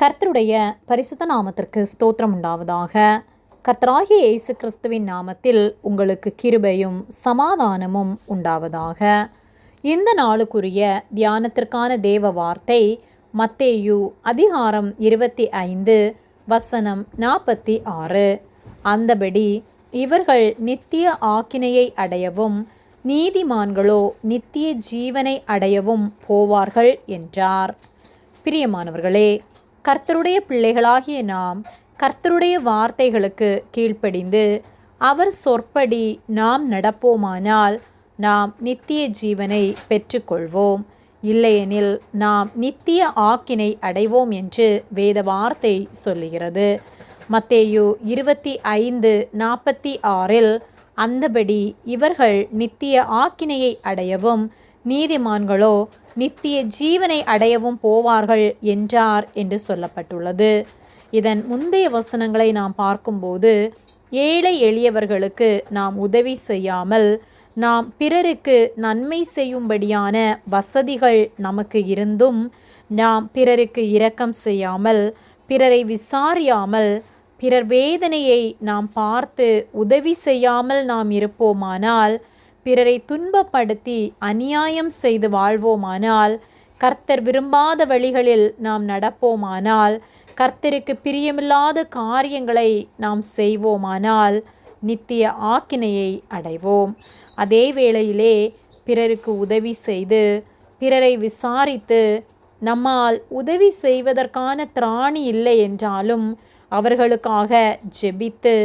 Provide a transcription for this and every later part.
கர்த்தருடைய பரிசுத்த நாமத்திற்கு ஸ்தோத்திரம் உண்டாவதாக. கர்த்தராகிய இயேசு கிறிஸ்துவின் நாமத்தில் உங்களுக்கு கிருபையும் சமாதானமும் உண்டாவதாக. இந்த நாளுக்குரிய தியானத்திற்கான தேவ வார்த்தை மத்தேயு அதிகாரம் 25 வசனம் 46. அந்தபடி இவர்கள் நித்திய ஆக்கினையை அடையவும் நீதிமான்களோ நித்திய ஜீவனை அடையவும் போவார்கள் என்றார். பிரியமானவர்களே, கர்த்தருடைய பிள்ளைகளாகிய நாம் கர்த்தருடைய வார்த்தைகளுக்கு கீழ்ப்படிந்து அவர் சொற்படி நாம் நடப்போமானால் நாம் நித்திய ஜீவனை பெற்றுக்கொள்வோம். இல்லையெனில் நாம் நித்திய ஆக்கினை அடைவோம் என்று வேத வார்த்தை சொல்லுகிறது. மத்தேயு 25:46 அந்தபடி இவர்கள் நித்திய ஆக்கினையை அடையவும் நீதிமான்களோ நித்திய ஜீவனை அடையவும் போவார்கள் என்றார் என்று சொல்லப்பட்டுள்ளது. இதன் முந்தைய வசனங்களை நாம் பார்க்கும்போது, ஏழை எளியவர்களுக்கு நாம் உதவி செய்யாமல் நாம் பிறருக்கு நன்மை செய்யும்படியான வசதிகள் நமக்கு இருந்தும் நாம் பிறருக்கு இரக்கம் செய்யாமல், பிறரை விசாரியாமல், பிறர் வேதனையை நாம் பார்த்து உதவி செய்யாமல் நாம் இருப்போமானால், பிறரை துன்பப்படுத்தி அநியாயம் செய்து வாழ்வோமானால், கர்த்தர் விரும்பாத வழிகளில் நாம் நடப்போமானால், கர்த்தருக்கு பிரியமில்லாத காரியங்களை நாம் செய்வோமானால் நித்திய ஆக்கினையை அடைவோம். அதே வேளையிலே பிறருக்கு உதவி செய்து, பிறரை விசாரித்து, நம்மால் உதவி செய்வதற்கான திராணி இல்லை என்றாலும் அவர்களுக்காக ஜெபித்து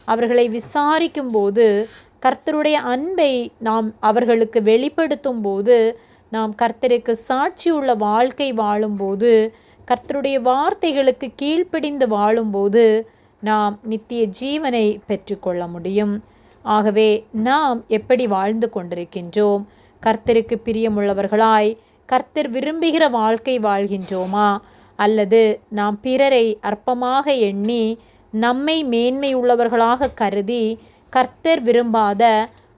அவர்களை விசாரிக்கும்போது, கர்த்தருடைய அன்பை நாம் அவர்களுக்கு வெளிப்படுத்தும் போது, நாம் கர்த்தருக்கு சாட்சியுள்ள வாழ்க்கை வாழும்போது, கர்த்தருடைய வார்த்தைகளுக்கு கீழ்ப்படிந்து வாழும்போது நாம் நித்திய ஜீவனை பெற்றுக்கொள்ள முடியும். ஆகவே நாம் எப்படி வாழ்ந்து கொண்டிருக்கின்றோம்? கர்த்தருக்கு பிரியமுள்ளவர்களாய் கர்த்தர் விரும்புகிற வாழ்க்கை வாழ்கின்றோமா? அல்லது நாம் பிறரை அற்பமாக எண்ணி நம்மை மேன்மை உள்ளவர்களாக கருதி கர்த்தர் விரும்பாத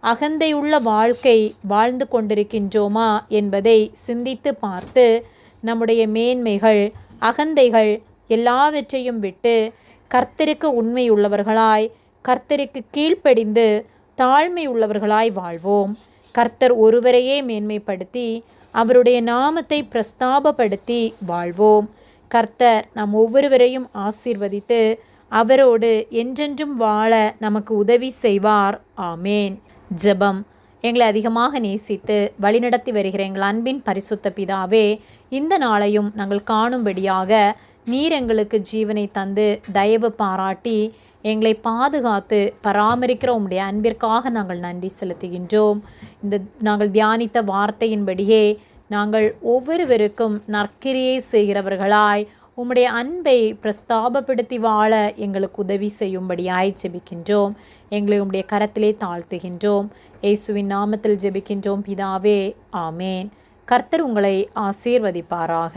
அகந்தையுள்ள வாழ்க்கை வாழ்ந்து கொண்டிருக்கின்றோமா என்பதை சிந்தித்து பார்த்து, நம்முடைய மேன்மைகள், அகந்தைகள் எல்லாவற்றையும் விட்டு கர்த்தருக்கு உண்மை உள்ளவர்களாய், கர்த்தருக்கு கீழ்ப்படிந்து தாழ்மை உள்ளவர்களாய் வாழ்வோம். கர்த்தர் ஒருவரையே மேன்மைப்படுத்தி அவருடைய நாமத்தை பிரஸ்தாபப்படுத்தி வாழ்வோம். கர்த்தர் நம் ஒவ்வொருவரையும் ஆசீர்வதித்து அவரோடு என்றென்றும் வாழ நமக்கு உதவி செய்வார். ஆமேன். ஜெபம். எங்களை அதிகமாக நேசித்து வழிநடத்தி வருகிற எங்கள் அன்பின் பரிசுத்த பிதாவே, இந்த நாளையும் நாங்கள் காணும்படியாக நீர் எங்களுக்கு ஜீவனை தந்து தயவு பாராட்டி எங்களை பாதுகாத்து பராமரிக்கிற உம்முடைய அன்பிற்காக நாங்கள் நன்றி செலுத்துகின்றோம். நாங்கள் தியானித்த வார்த்தையின்படியே நாங்கள் ஒவ்வொருவருக்கும் நற்கிரியை செய்கிறவர்களாய் உம்முடைய அன்பை பிரஸ்தாபப்படுத்தி வாழ எங்களுக்கு உதவி செய்யும்படியாய் ஜெபிக்கின்றோம். எங்களை உம்முடைய கரத்திலே தாழ்த்துகின்றோம். இயேசுவின் நாமத்தில் ஜெபிக்கின்றோம் பிதாவே. ஆமேன். கர்த்தர் உங்களை ஆசீர்வதிப்பாராக.